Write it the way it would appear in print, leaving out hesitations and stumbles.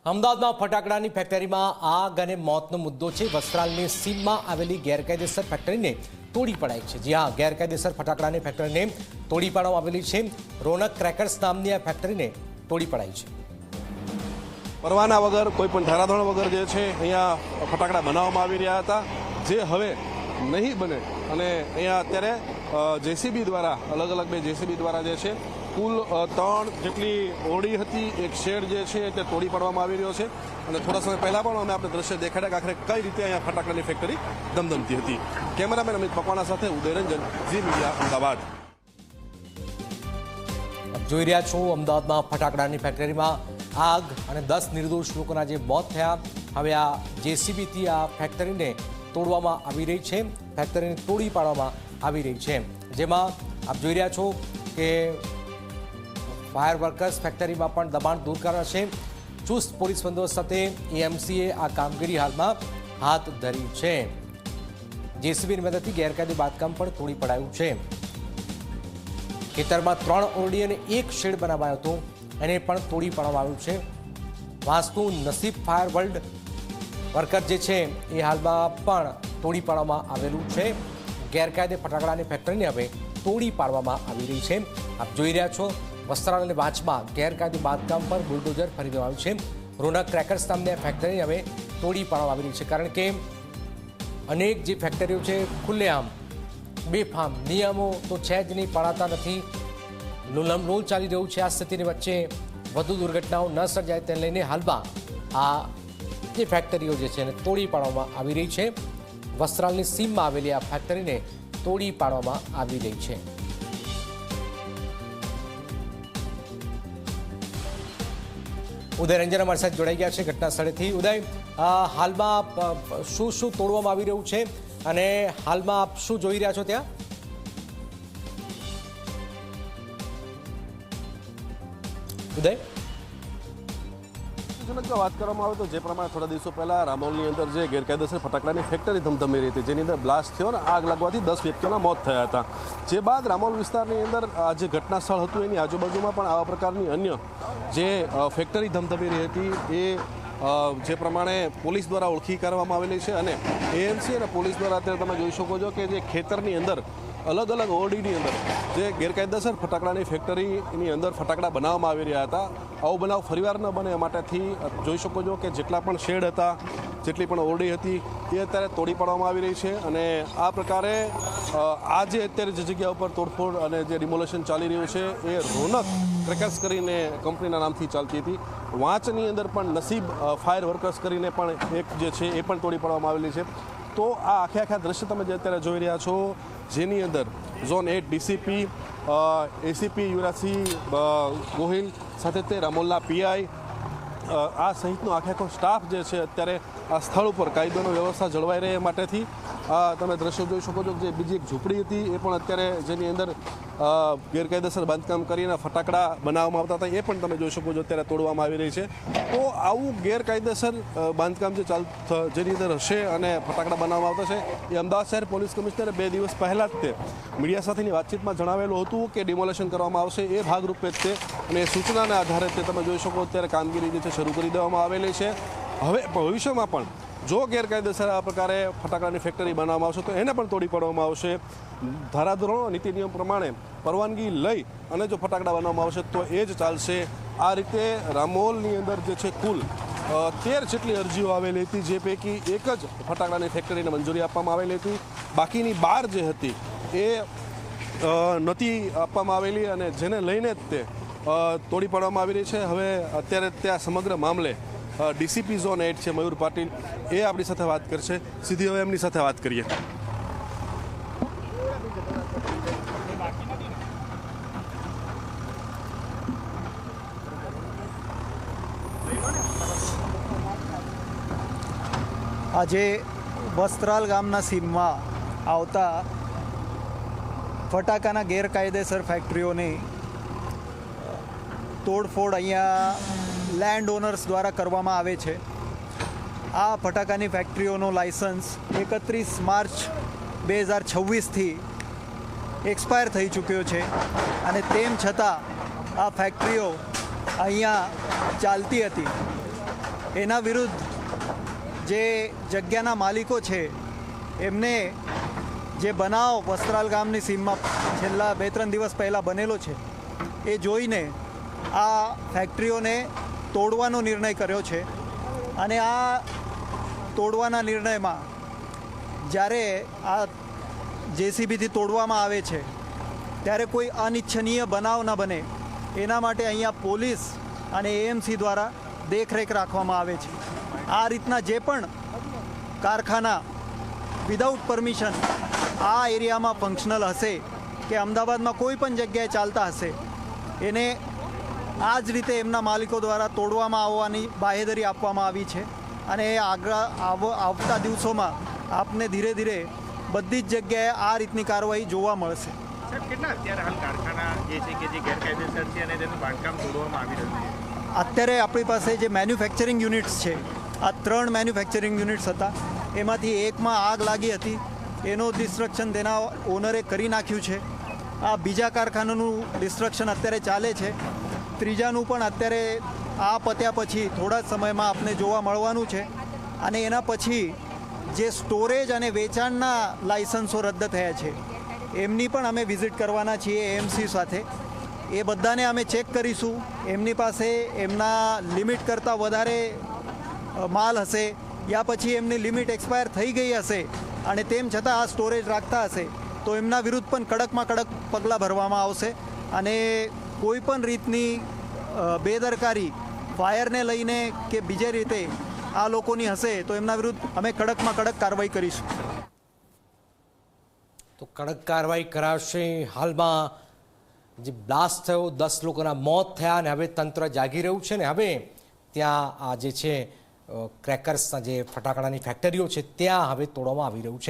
અમદાવાદમાં ફટાકડાની ફેક્ટરીમાં આગ અને મોતનો મુદ્દો છે। વસ્ત્રાલની સીમમાં આવેલી ગેરકાયદેસર ફેક્ટરીને તોડી પડાઈ છે। જી હા, ગેરકાયદેસર ફટાકડાની ફેક્ટરીને તોડી પાડવામાં આવેલી છે। રોનક ક્રેકર્સ નામની આ ફેક્ટરીને તોડી પડાઈ છે। પરવાના વગર કોઈ પણ ધારાધોરણ વગર જે છે અહીંયા ફટાકડા બનાવવામાં આવી રહ્યા હતા, જે હવે નહીં બને અને અહીંયા અત્યારે જેસીબી દ્વારા અલગ બે જેસીબી દ્વારા જે છે કુલ 3 જેટલી ઓરડી હતી, એક શેડ જે છે તે તોડી પાડવામાં આવી રહ્યો છે। અને થોડા સમય પહેલા પણ અમે આપણે દ્રશ્ય દેખાડ્યા કે આખરે કઈ રીતે અહીંયા ફટાકડાની ફેક્ટરી ધમધમતી હતી। કેમેરામેન અમિત મકવાણા સાથે ઉદય રંજન, ઝી મીડિયા, અમદાવાદ। જોઈ રહ્યા છો અમદાવાદમાં ફટાકડાની ફેક્ટરીમાં આગ અને 10 નિર્દોષ લોકોના જે મોત થયા। હવે આ જેસીબીથી આ ફેક્ટરીને તોડવામાં આવી રહી છે, ફેક્ટરીને તોડી પાડવામાં આવી રહી છે, જેમાં આપ જોઈ રહ્યા છો કે ફાયર વર્કર્સ ફેક્ટરીમાં પણ દબાણ દૂર કરવા છે। ચુસ્ત પોલીસ બંદોબસ્ત સાથે એએમસીએ આ કામગીરી હાલમાં હાથ ધરી છે। જેસીબીની મદદથી ગેરકાયદે બાંધકામ પણ તોડી પડાયું છે। ખેતરમાં 3 ઓરડી અને 1 શેડ બનાવાયો હતો, એને પણ તોડી પાડવામાં આવ્યું છે। વાસ્તુ નસીબ ફાયર વર્લ્ડ વર્કર જે છે એ હાલમાં પણ તોડી પાડવામાં આવેલું છે। ગેરકાયદે ફટાકડાની ફેક્ટરીને હવે તોડી પાડવામાં આવી રહી છે। આપ જોઈ રહ્યા છો વસ્ત્રાલ અને વાંચમાં ગેરકાયદે બાંધકામ પર બુલડોઝર ફરી દેવામાં આવ્યું છે। રોનક ક્રેકર્સ નામની ફેક્ટરી હવે તોડી પાડવામાં આવી રહી છે, કારણ કે અનેક જે ફેક્ટરીઓ છે ખુલ્લેઆમ બેફામ, નિયમો તો છે જ નહીં, પાળાતા નથી, લોલ ચાલી રહ્યું છે। આ સ્થિતિની વચ્ચે વધુ દુર્ઘટનાઓ ન સર્જાય તેને લઈને હાલમાં આ જે ફેક્ટરીઓ જે છે એને તોડી પાડવામાં આવી રહી છે। વસ્ત્રાલની સીમમાં આવેલી આ ફેક્ટરીને તોડી પાડવામાં આવી રહી છે। ઉદય રંજન અમારી સાથે જોડાઈ ગયા છે ઘટના સ્થળેથી। ઉદય, હાલમાં શું તોડવામાં આવી રહ્યું છે અને હાલમાં આપ શું જોઈ રહ્યા છો ત્યાં? ઉદય, જો વાત કરવામાં આવે તો જે પ્રમાણે થોડા દિવસો પહેલા રામોલની અંદર જે ગેરકાયદેસર ફટાકડાની ફેક્ટરી ધમધમી રહી હતી, જેની અંદર બ્લાસ્ટ થયો અને આગ લાગવાથી 10 વ્યક્તિઓના મોત થયા હતા। જે બાદ રામોલ વિસ્તારની અંદર આ જે ઘટના સ્થળ હતું એની આજુબાજુમાં પણ આવા પ્રકારની અન્ય જે ફેક્ટરી ધમધમી રહી હતી એ જે પ્રમાણે પોલીસ દ્વારા ઓળખી કરવામાં આવેલી છે। અને એએમસી અને પોલીસ દ્વારા અત્યારે તમે જોઈ શકો છો કે જે ખેતરની અંદર અલગ ઓરડીની અંદર જે ગેરકાયદેસર ફટાકડાની ફેક્ટરીની અંદર ફટાકડા બનાવવામાં આવી રહ્યા હતા, આવો બનાવ ફરીવાર ન બને એ માટેથી જોઈ શકો છો કે જેટલા પણ શેડ હતા, જેટલી પણ ઓરડી હતી એ અત્યારે તોડી પાડવામાં આવી રહી છે। અને આ પ્રકારે આ જે અત્યારે જે જગ્યા ઉપર તોડફોડ અને જે ડિમોલેશન ચાલી રહ્યું છે એ રોનક ક્રેકર્સ કરીને કંપનીના નામથી ચાલતી હતી। વાંચની અંદર પણ નસીબ ફાયર વર્કર્સ કરીને પણ એક જે છે એ પણ તોડી પાડવામાં આવેલી છે। તો આ આખા દ્રશ્ય તમે જે અત્યારે જોઈ રહ્યા છો, જેની અંદર zone 8 DCP, ACP Yuvrajsinh Gohil સાથે તે રામોલના પીઆઈ આ સહિતનો આખો સ્ટાફ જે છે અત્યારે આ સ્થળ ઉપર કાયદોની વ્યવસ્થા જળવાઈ રહે માટેથી તમે દ્રશ્યો જોઈ શકો છો। જે બીજી એક ઝૂંપડી હતી એ પણ અત્યારે જેની અંદર ગેરકાયદેસર બાંધકામ કરીને ફટાકડા બનાવવામાં આવતા હતા એ પણ તમે જોઈ શકો છો અત્યારે તોડવામાં આવી રહી છે। તો આવું ગેરકાયદેસર બાંધકામ જે જેની અંદર હશે અને ફટાકડા બનાવવામાં આવતા છે એ અમદાવાદ શહેર પોલીસ કમિશનરે 2 દિવસ પહેલાં જ તે મીડિયા સાથેની વાતચીતમાં જણાવેલું હતું કે ડિમોલેશન કરવામાં આવશે, એ ભાગરૂપે જ તે અને એ સૂચનાના આધારે તે તમે જોઈ શકો અત્યારે કામગીરી જે છે શરૂ કરી દેવામાં આવેલી છે। હવે ભવિષ્યમાં પણ જો ગેરકાયદેસર આ પ્રકારે ફટાકડાની ફેક્ટરી બનાવવામાં આવશે તો એને પણ તોડી પાડવામાં આવશે। ધારાધોરણો નીતિ નિયમ પ્રમાણે પરવાનગી લઈ અને જો ફટાકડા બનાવવામાં આવશે તો એ જ ચાલશે। આ રીતે રામોલની અંદર જે છે કુલ 13 જેટલી અરજીઓ આવેલી હતી, જે પૈકી એક જ ફટાકડાની ફેક્ટરીને મંજૂરી આપવામાં આવેલી હતી, બાકીની 12 જે હતી એ નહોતી આપવામાં આવેલી અને જેને લઈને જ તે તોડી પાડવામાં આવી રહી છે। હવે અત્યારે ત્યાં સમગ્ર મામલે ડીસીપી ઝોન 8 છે મયુર પાટીલ, એ આપણી સાથે વાત કરશે। સીધી હવે એમની સાથે વાત કરીએ। આજે વસ્ત્રાલ ગામના સીમમાં આવતા ફટાકાના ગેરકાયદેસર ફેક્ટરીઓની તોડફોડ અહીંયા લેન્ડ ઓનર્સ દ્વારા કરવામાં આવે છે। આ ફટાકાની ફેક્ટરીઓનો લાયસન્સ 31 માર્ચ 2026થી એક્સપાયર થઈ ચૂક્યો છે અને તેમ છતાં આ ફેક્ટરીઓ અહીંયા ચાલતી હતી। એના વિરુદ્ધ જે જગ્યાના માલિકો છે એમને જે બનાવ વસ્ત્રાલ ગામની સીમમાં છેલ્લા 2-3 દિવસ પહેલાં બનેલો છે એ જોઈને આ ફેક્ટરીઓને તોડવાનો નિર્ણય કર્યો છે. અને આ તોડવાના નિર્ણયમાં જ્યારે આ જેસીબીથી તોડવામાં આવે છે ત્યારે કોઈ અનિચ્છનીય બનાવ ન બને એના માટે અહીંયા પોલીસ અને એએમસી દ્વારા દેખરેખ રાખવામાં આવે છે. આ રીતના જે પણ કારખાના વિધાઉટ પરમિશન આ એરિયામાં ફંક્શનલ હશે કે અમદાવાદમાં કોઈ પણ જગ્યાએ ચાલતા હશે એને આ જ રીતે એમના માલિકો દ્વારા તોડવામાં આવવાની બાહેધરી આપવામાં આવી છે. અને એ આવતા દિવસોમાં આપને ધીરે ધીરે બધી જ જગ્યાએ આ રીતની કાર્યવાહી જોવા મળશે. સાહેબ, કેટલા અત્યારે હાલ કારખાના જે છે કે જે ગેરકાયદેસર છે અને તેનું બાંધકામ તોડવામાં આવી રહ્યું છે? અત્યારે આપણી પાસે જે મેન્યુફેક્ચરિંગ યુનિટ્સ છે, આ 3 મેન્યુફેક્ચરિંગ યુનિટ્સ હતા, એમાંથી એકમાં આગ લાગી હતી. એનું ડિસ્ટ્રક્શન તેના ઓનરે કરી નાખ્યું છે. આ બીજા કારખાનાનું ડિસ્ટ્રક્શન અત્યારે ચાલે છે. ત્રીજાનું પણ અત્યારે આ પત્યા પછી થોડા જ સમયમાં આપને જોવા મળવાનું છે. અને એના પછી જે સ્ટોરેજ અને વેચાણના લાયસન્સો રદ થયા છે એમની પણ અમે વિઝિટ કરવાના છીએ એએમસી સાથે. એ બધાને અમે ચેક કરીશું. એમની પાસે એમના લિમિટ કરતાં વધારે માલ હશે યા પછી એમની લિમિટ એક્સપાયર થઈ ગઈ હશે અને તેમ છતાં આ સ્ટોરેજ રાખતા હશે તો એમના વિરુદ્ધ પણ કડકમાં કડક પગલાં ભરવામાં આવશે. અને કોઈ પણ રીતની બેદરકારી ફાયરને લઈને કે બીજે રીતે આ લોકોની હશે તો એમના વિરુદ્ધ અમે કડકમાં કડક કાર્યવાહી કરીશું. તો કડક કાર્યવાહી કરાશે. હાલમાં જે બ્લાસ્ટ થયો 10 લોકોના મોત થયા અને હવે તંત્ર જાગી રહ્યું છે ને હવે ત્યાં આ જે છે ક્રેકર્સના જે ફટાકડાની ફેક્ટરીઓ છે ત્યાં હવે તોડવામાં આવી રહ્યું છે.